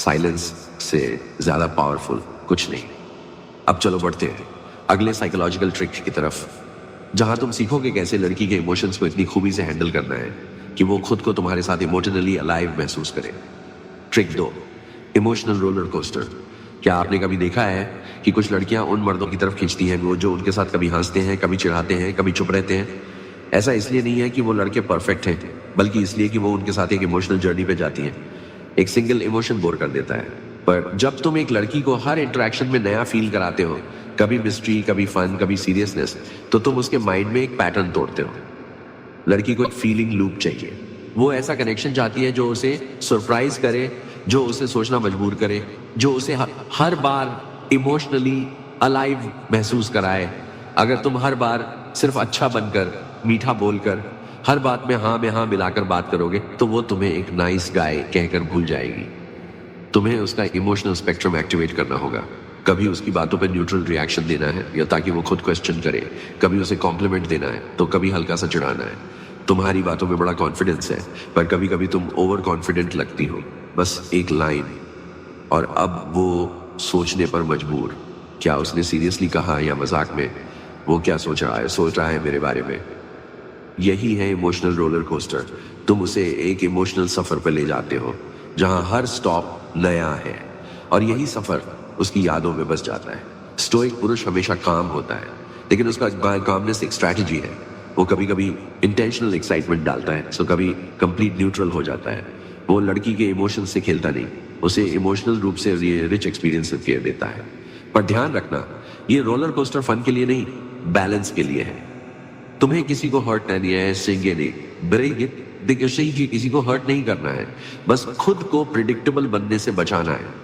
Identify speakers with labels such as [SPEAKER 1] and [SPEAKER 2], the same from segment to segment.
[SPEAKER 1] Silence से ज्यादा powerful कुछ नहीं। अब चलो बढ़ते हैं अगले साइकोलॉजिकल ट्रिक की तरफ, जहां तुम सीखोगे कैसे लड़की के इमोशंस को इतनी खूबी से हैंडल करना है कि वो खुद को तुम्हारे साथ इमोशनली अलाइव महसूस करे। Trick 2, emotional roller coaster. क्या आपने कभी देखा है कि कुछ लड़कियां उन मर्दों की तरफ खींचती हैं वो जो उनके साथ कभी हंसते हैं, कभी चिढ़ाते हैं, कभी चुप रहते हैं? ऐसा इसलिए नहीं है कि वो लड़के परफेक्ट हैं, बल्कि इसलिए कि वो उनके साथ एक इमोशनल जर्नी पे जाती हैं। एक सिंगल इमोशन बोर कर देता है, पर जब तुम एक लड़की को हर इंटरेक्शन में नया फील कराते हो, कभी मिस्ट्री, कभी फन, कभी सीरियसनेस, तो तुम उसके माइंड में एक पैटर्न तोड़ते हो। लड़की को एक फीलिंग लूप चाहिए। वो ऐसा कनेक्शन चाहती है जो उसे सरप्राइज करे, जो उसे सोचना मजबूर करे, जो उसे हर बार इमोशनली अलाइव महसूस कराए। अगर तुम हर बार सिर्फ अच्छा बनकर, मीठा बोलकर, हर बात में हाँ मिलाकर बात करोगे, तो वो तुम्हें एक नाइस गाय कहकर भूल जाएगी। तुम्हें उसका इमोशनल स्पेक्ट्रम एक्टिवेट करना होगा। कभी उसकी बातों पर न्यूट्रल रिएक्शन देना है या ताकि वो खुद क्वेश्चन करे, कभी उसे कॉम्प्लीमेंट देना है तो कभी हल्का सा चिढ़ाना है। तुम्हारी बातों में बड़ा कॉन्फिडेंस है, पर कभी कभी तुम ओवर कॉन्फिडेंट लगती हो। बस एक लाइन और अब वो सोचने पर मजबूर, क्या उसने सीरियसली कहा या मजाक में? वो क्या सोच रहा है मेरे बारे में? यही है इमोशनल रोलर कोस्टर। तुम उसे एक इमोशनल सफर पर ले जाते हो जहां हर स्टॉप नया है, और यही सफर उसकी यादों में बस जाता है। स्टोइक पुरुष हमेशा काम होता है, लेकिन उसका कामनेस एक स्ट्रैटेजी है। वो कभी कभी इंटेंशनल एक्साइटमेंट डालता है, सो कभी कंप्लीट न्यूट्रल हो जाता है। वो लड़की के इमोशन से खेलता नहीं, उसे इमोशनल रूप से रिच एक्सपीरियंस देता है। पर ध्यान रखना, ये रोलर कोस्टर फन के लिए नहीं, बैलेंस के लिए है। तुम्हें किसी को हर्ट नहीं है, सिंगे नहीं ब्रेक देखिए, सही किसी को हर्ट नहीं करना है, बस खुद को प्रिडिक्टेबल बनने से बचाना है।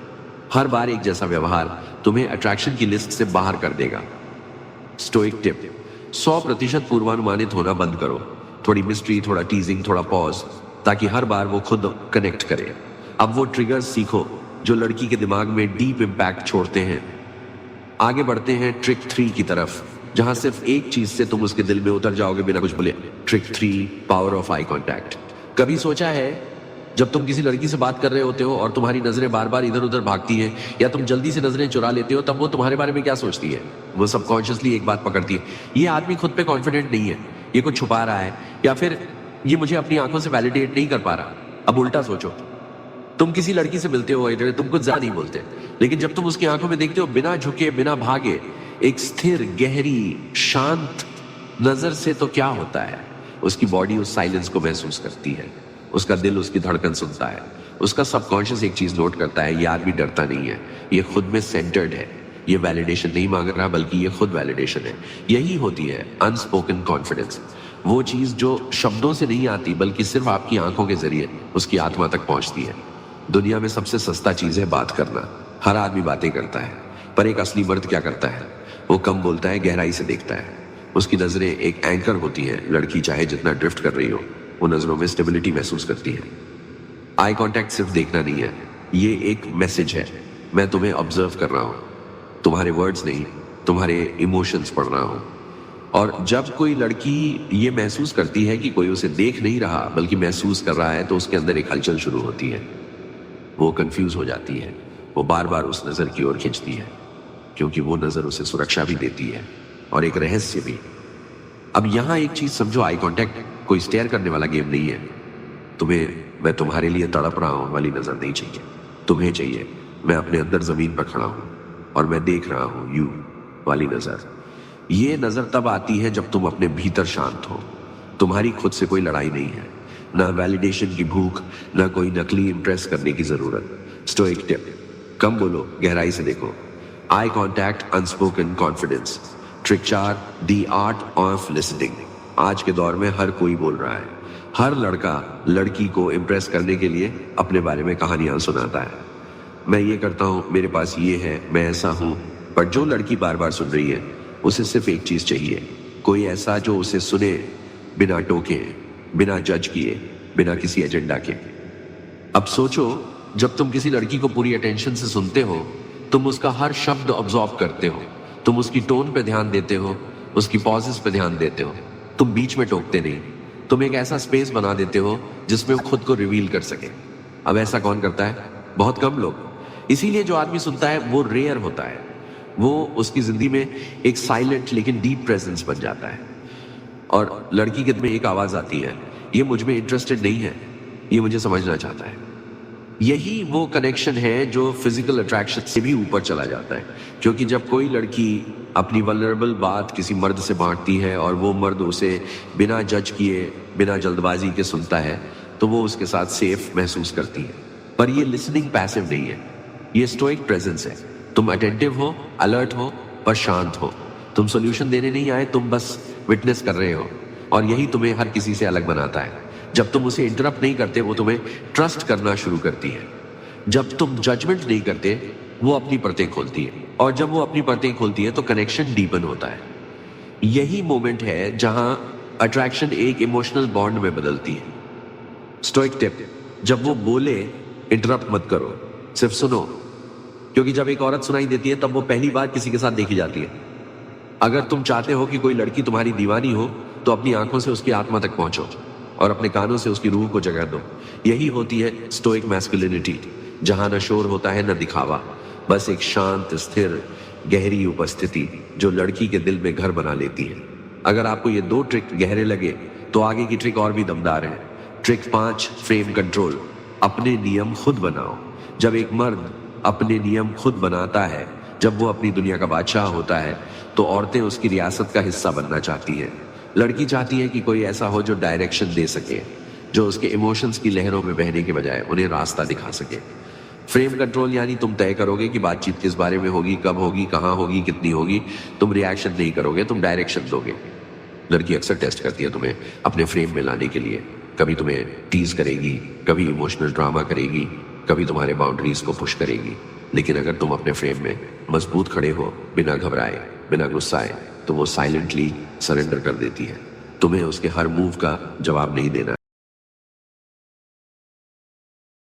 [SPEAKER 1] हर बार एक जैसा व्यवहार तुम्हें अट्रैक्शन की लिस्ट से बाहर कर देगा। स्टोइक टिप, 100% पूर्वानुमानित होना बंद करो। थोड़ी मिस्ट्री, थोड़ा टीजिंग, थोड़ा पॉज, ताकि हर बार वो खुद कनेक्ट करे। अब वो ट्रिगर्स सीखो जो लड़की के दिमाग में डीप इम्पैक्ट छोड़ते हैं। आगे बढ़ते हैं ट्रिक 3 की तरफ, जहां सिर्फ एक चीज से तुम उसके दिल में उतर जाओगे बिना कुछ बोले। Trick 3, power of eye contact. कभी सोचा है जब तुम किसी लड़की से बात कर रहे होते हो और तुम्हारी नजरें बार बार इधर उधर भागती हैं, या तुम जल्दी से नजरें चुरा लेते हो, तब वो तुम्हारे बारे में क्या सोचती है? वो सबकॉन्शियसली एक बात पकड़ती है, ये आदमी खुद पे कॉन्फिडेंट नहीं है, ये कुछ छुपा रहा है, या फिर ये मुझे अपनी आंखों से वैलिडेट नहीं कर पा रहा। अब उल्टा सोचो, तुम किसी लड़की से मिलते हो, तुम कुछ ज्यादा नहीं बोलते, लेकिन जब तुम उसकी आंखों में देखते हो, बिना झुके, बिना भागे, एक स्थिर, गहरी, शांत नजर से, तो क्या होता है? उसकी बॉडी उस साइलेंस को महसूस करती है, उसका दिल उसकी धड़कन सुनता है, उसका सबकॉन्शियस एक चीज नोट करता है, ये आदमी डरता नहीं है, ये खुद में सेंटर्ड है, ये वैलिडेशन नहीं मांग रहा, बल्कि ये खुद वैलिडेशन है। यही होती है अनस्पोकन कॉन्फिडेंस, वो चीज जो शब्दों से नहीं आती, बल्कि सिर्फ आपकी आंखों के जरिए उसकी आत्मा तक पहुंचती है। दुनिया में सबसे सस्ता चीज है बात करना। हर आदमी बातें करता है, पर एक असली मर्द क्या करता है? वो कम बोलता है, गहराई से देखता है। उसकी नजरें एक एंकर होती हैं। लड़की चाहे जितना ड्रिफ्ट कर रही हो, वो नजरों में स्टेबिलिटी महसूस करती है। आई कांटेक्ट सिर्फ देखना नहीं है, ये एक मैसेज है, मैं तुम्हें ऑब्जर्व कर रहा हूं, तुम्हारे वर्ड्स नहीं, तुम्हारे इमोशंस पढ़ रहा हूं। और जब कोई लड़की ये महसूस करती है कि कोई उसे देख नहीं रहा बल्कि महसूस कर रहा है, तो उसके अंदर एक हलचल शुरू होती है। वो कंफ्यूज हो जाती है, वो बार बार उस नजर की ओर खींचती है, क्योंकि वो नजर उसे सुरक्षा भी देती है और एक रहस्य भी। अब यहां एक चीज समझो, आई कांटेक्ट कोई स्टेयर करने वाला गेम नहीं है। तुम्हें मैं तुम्हारे लिए तड़प रहा हूं वाली नजर नहीं चाहिए, तुम्हें चाहिए मैं अपने अंदर जमीन पर खड़ा हूं और मैं देख रहा हूं यू वाली नजर। ये नजर तब आती है जब तुम अपने भीतर शांत हो। तुम्हारी खुद से कोई लड़ाई नहीं है, ना वैलिडेशन की भूख, ना कोई नकली इंप्रेस करने की जरूरत। स्टोइक टिप, कम बोलो, गहराई से देखो। Eye contact, unspoken confidence. Trick 4, the art of listening. आज के दौर में हर कोई बोल रहा है। हर लड़का लड़की को इम्प्रेस करने के लिए अपने बारे में कहानियां सुनाता है। मैं ये करता हूं, मेरे पास ये है, मैं ऐसा हूं। पर जो लड़की बार बार सुन रही है, उसे सिर्फ एक चीज चाहिए, कोई ऐसा जो उसे सुने बिना टोके, बिना जज किए, बिना किसी एजेंडा के। अब सोचो, जब तुम किसी लड़की को पूरी अटेंशन से सुनते हो, तुम उसका हर शब्द ऑब्जॉर्व करते हो, तुम उसकी टोन पे ध्यान देते हो, उसकी पॉजेस पे ध्यान देते हो, तुम बीच में टोकते नहीं, तुम एक ऐसा स्पेस बना देते हो जिसमें वो खुद को रिवील कर सके। अब ऐसा कौन करता है? बहुत कम लोग। इसीलिए जो आदमी सुनता है वो रेयर होता है, वो उसकी जिंदगी में एक साइलेंट लेकिन डीप प्रेजेंस बन जाता है। और लड़की के में एक आवाज आती है, ये मुझ में इंटरेस्टेड नहीं है, ये मुझे समझना चाहता है। यही वो कनेक्शन है जो फिजिकल अट्रैक्शन से भी ऊपर चला जाता है, क्योंकि जब कोई लड़की अपनी वल्नरेबल बात किसी मर्द से बांटती है और वो मर्द उसे बिना जज किए, बिना जल्दबाजी के सुनता है, तो वो उसके साथ सेफ महसूस करती है। पर ये लिसनिंग पैसिव नहीं है, ये स्टोइक प्रेजेंस है। तुम अटेंटिव हो, अलर्ट हो, पर शांत हो। तुम सोल्यूशन देने नहीं आए, तुम बस विटनेस कर रहे हो। और यही तुम्हें हर किसी से अलग बनाता है। जब तुम उसे इंटरप्ट नहीं करते, वो तुम्हें ट्रस्ट करना शुरू करती है। जब तुम जजमेंट नहीं करते, वो अपनी परतें खोलती है। और जब वो अपनी परतें खोलती है तो कनेक्शन डीपन होता है। यही मोमेंट है जहां अट्रैक्शन एक इमोशनल बॉन्ड में बदलती है। स्टोइक टिप, जब वो बोले इंटरप्ट मत करो, सिर्फ सुनो। क्योंकि जब एक औरत सुनाई देती है तब वो पहली बार किसी के साथ देखी जाती है। अगर तुम चाहते हो कि कोई लड़की तुम्हारी दीवानी हो, तो अपनी आंखों से उसकी आत्मा तक पहुंचो और अपने कानों से उसकी रूह को जगह दो। यही होती है स्टोइक मैस्कुलिनिटी, जहां न शोर होता है न दिखावा, बस एक शांत, स्थिर, गहरी उपस्थिति जो लड़की के दिल में घर बना लेती है। अगर आपको ये दो ट्रिक गहरे लगे तो आगे की ट्रिक और भी दमदार है। Trick 5, frame control. अपने नियम खुद बनाओ। जब एक मर्द अपने नियम खुद बनाता है, जब वो अपनी दुनिया का बादशाह होता है, तो औरतें उसकी रियासत का हिस्सा बनना चाहती हैं। लड़की चाहती है कि कोई ऐसा हो जो डायरेक्शन दे सके, जो उसके इमोशंस की लहरों में बहने के बजाय उन्हें रास्ता दिखा सके। फ्रेम कंट्रोल यानी तुम तय करोगे कि बातचीत किस बारे में होगी, कब होगी, कहाँ होगी, कितनी होगी। तुम रिएक्शन नहीं करोगे, तुम डायरेक्शन दोगे। लड़की अक्सर टेस्ट करती है तुम्हें अपने फ्रेम में लाने के लिए। कभी तुम्हें टीज करेगी, कभी इमोशनल ड्रामा करेगी, कभी तुम्हारे बाउंड्रीज को पुश करेगी। लेकिन अगर तुम अपने फ्रेम में मजबूत खड़े हो, बिना घबराए, बिना गुस्साए, तो वो साइलेंटली सरेंडर कर देती है। तुम्हें उसके हर मूव का जवाब नहीं देना।